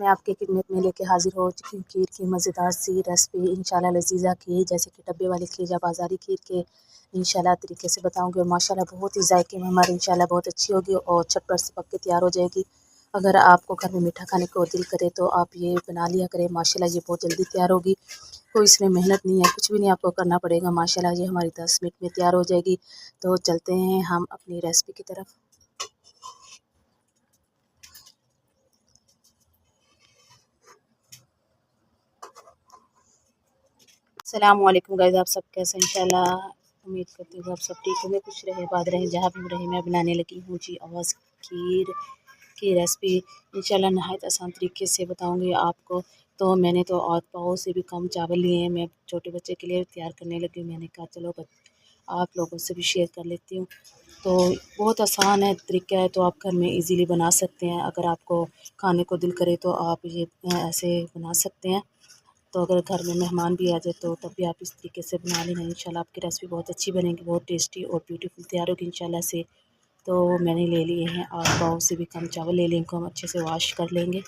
मैं आपकी खिदमत में लेके हाज़िर हो चुकी हूँ खीर की मज़ेदार सी रेसिपी इंशाल्लाह लजीज़ा खीर, जैसे कि डब्बे वाली खीर या बाज़ारी खीर के इंशाल्लाह तरीके से बताऊँगी। और माशाल्लाह बहुत ही जायके में हमारी इंशाल्लाह बहुत अच्छी होगी और झटपट से पक के तैयार हो जाएगी। अगर आपको घर में मीठा खाने को दिल करे तो आप ये बना लिया करें, माशाल्लाह ये बहुत जल्दी तैयार होगी। कोई इसमें मेहनत नहीं है, कुछ भी नहीं आपको करना पड़ेगा। माशाल्लाह ये हमारी 10 मिनट में तैयार हो जाएगी। तो चलते हैं हम अपनी रेसिपी की तरफ। अस्सलामुअलैकुम गाइस, आप सब कैसे हैं? इंशाल्लाह उम्मीद करती हूँ आप सब ठीक होंगे, खुश रहे, आबाद रहें। जहाँ भी रहें मैं बनाने लगी हूँ जी आवाज़ खीर की रेसिपी। इंशाल्लाह नहायत आसान तरीके से बताऊँगी आपको। तो मैंने तो आध पाव से भी कम चावल लिए हैं। मैं छोटे बच्चे के लिए तैयार करने लगी हूँ। मैंने कहा चलो आप लोगों से भी शेयर कर लेती हूँ। तो बहुत आसान है, तरीका है, तो आप घर में इजीली बना सकते हैं। अगर आपको खाने को दिल करे तो आप ये ऐसे बना सकते हैं। तो अगर घर में मेहमान भी आ जाए तो तब भी आप इस तरीके से बना लेना। इंशाल्लाह आपकी रेसिपी बहुत अच्छी बनेगी, बहुत टेस्टी और ब्यूटीफुल तैयार होगी इंशाल्लाह से। तो मैंने ले लिए हैं 8 पाव से भी कम चावल ले लिए, इनको हम अच्छे से वॉश कर लेंगे।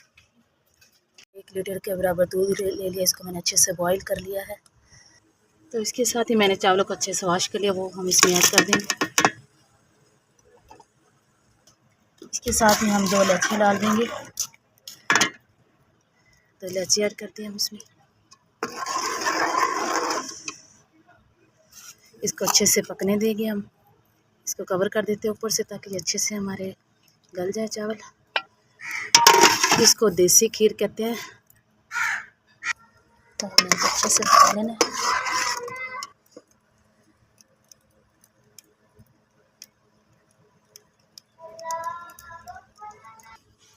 1 लीटर के बराबर दूध ले लिया, इसको मैंने अच्छे से बॉईल कर लिया है। तो इसके साथ ही मैंने चावलों को अच्छे से वॉश कर लिया, वो हम इसमें ऐड कर देंगे। इसके साथ ही हम 2 इलायची डाल देंगे। तो इलायची ऐड करते हैं हम इसमें। इसको अच्छे से पकने देंगे हम। इसको कवर कर देते हैं ऊपर से, ताकि अच्छे से हमारे गल जाए चावल। इसको देसी खीर कहते हैं। तो हमें अच्छे से पका लेना है।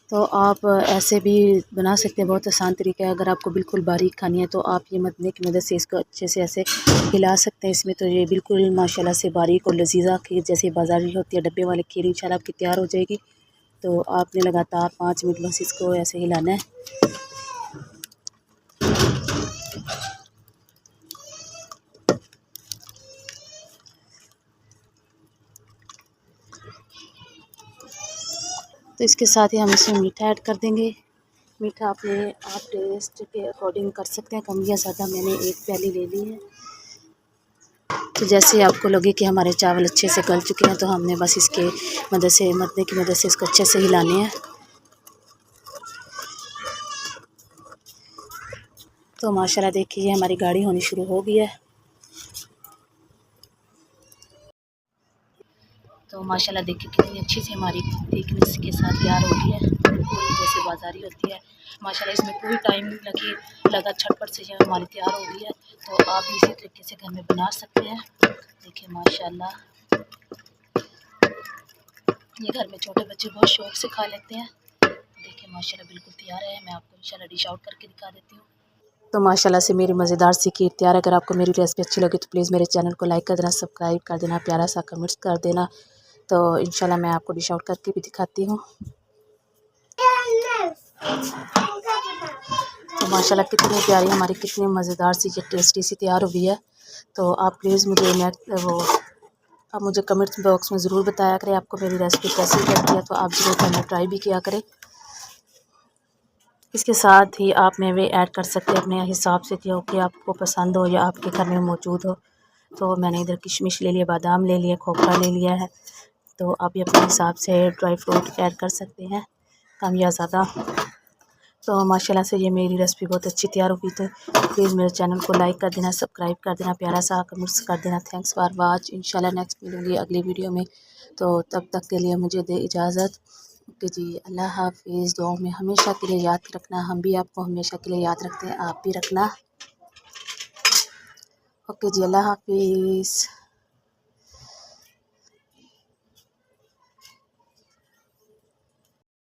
तो आप ऐसे भी बना सकते हैं, बहुत आसान तरीका है। अगर आपको बिल्कुल बारीक खानी है तो आप ये मदने की मदद से इसको अच्छे से ऐसे हिला सकते हैं। इसमें तो ये बिल्कुल माशाल्लाह से बारीक और लजीज़ा खीर जैसे बाज़ारी होती है डब्बे वाली खीर इंशाल्लाह आपकी तैयार हो जाएगी। तो आपने लगातार 5 मिनट बस इसको ऐसे हिलाना है। तो इसके साथ ही हम इसमें मीठा ऐड कर देंगे। मीठा आप टेस्ट के अकॉर्डिंग कर सकते हैं, कम या ज़्यादा। मैंने 1 प्याली ले ली है। तो जैसे आपको लगे कि हमारे चावल अच्छे से गल चुके हैं तो हमने बस इसके मदने की मदद से इसको अच्छे से हिलाने हैं। तो माशाल्लाह देखिए हमारी गाढ़ी होनी शुरू हो गई है। तो माशाल्लाह देखिए कितनी अच्छी सी हमारी थिकनेस के साथ तैयार हो गई है, पूरी जैसे बाज़ारी होती है। माशाल्लाह इसमें कोई टाइम लगा, झटपट से ये हमारी तैयार हो गई है। तो आप भी इसी तरीके से घर में बना सकते हैं। देखिए माशाल्लाह ये घर में छोटे बच्चे बहुत शौक से खा लेते हैं। देखिए माशाल्लाह बिल्कुल तैयार है। मैं आपको इंशाल्लाह डिश आउट करके दिखा देती हूँ। तो माशाल्लाह से मेरी मज़ेदार सी खीर तैयार है। अगर आपको मेरी रेसिपी अच्छी लगी तो प्लीज़ मेरे चैनल को लाइक कर देना, सब्सक्राइब कर देना, प्यारा सा कमेंट्स कर देना। तो इंशाल्लाह मैं आपको डिश आउट करके भी दिखाती हूँ। तो माशाल्लाह कितनी प्यारी हमारी, कितनी मज़ेदार सी ये टेस्टी सी तैयार हुई है। तो आप प्लीज़ आप मुझे कमेंट्स बॉक्स में ज़रूर बताया करें आपको मेरी रेसिपी कैसी लगती है। तो आप ज़रूर घर में ट्राई भी किया करें। इसके साथ ही आप मेवे ऐड कर सकते हैं अपने हिसाब से, जो कि आपको पसंद हो या आपके घर में मौजूद हो। तो मैंने इधर किशमिश ले लिया, बादाम ले लिया, खोपरा ले लिया है। तो आप ये अपने हिसाब से ड्राई फ्रूट ऐड कर सकते हैं, कम या ज़्यादा। तो माशाल्लाह से ये मेरी रेसिपी बहुत अच्छी तैयार होगी। तो प्लीज़ मेरे चैनल को लाइक कर देना, सब्सक्राइब कर देना, प्यारा सा कमेंट्स कर देना। Thanks for watch. इंशाल्लाह नेक्स्ट मिलूँगी अगली वीडियो में। तो तब तक के लिए मुझे दे इजाज़त। ओके जी, अल्लाह हाफ़िज़। दुआओं में हमेशा के लिए याद रखना, हम भी आपको हमेशा के लिए याद रखते हैं, आप भी रखना। ओके जी, अल्लाह हाफ़िज़।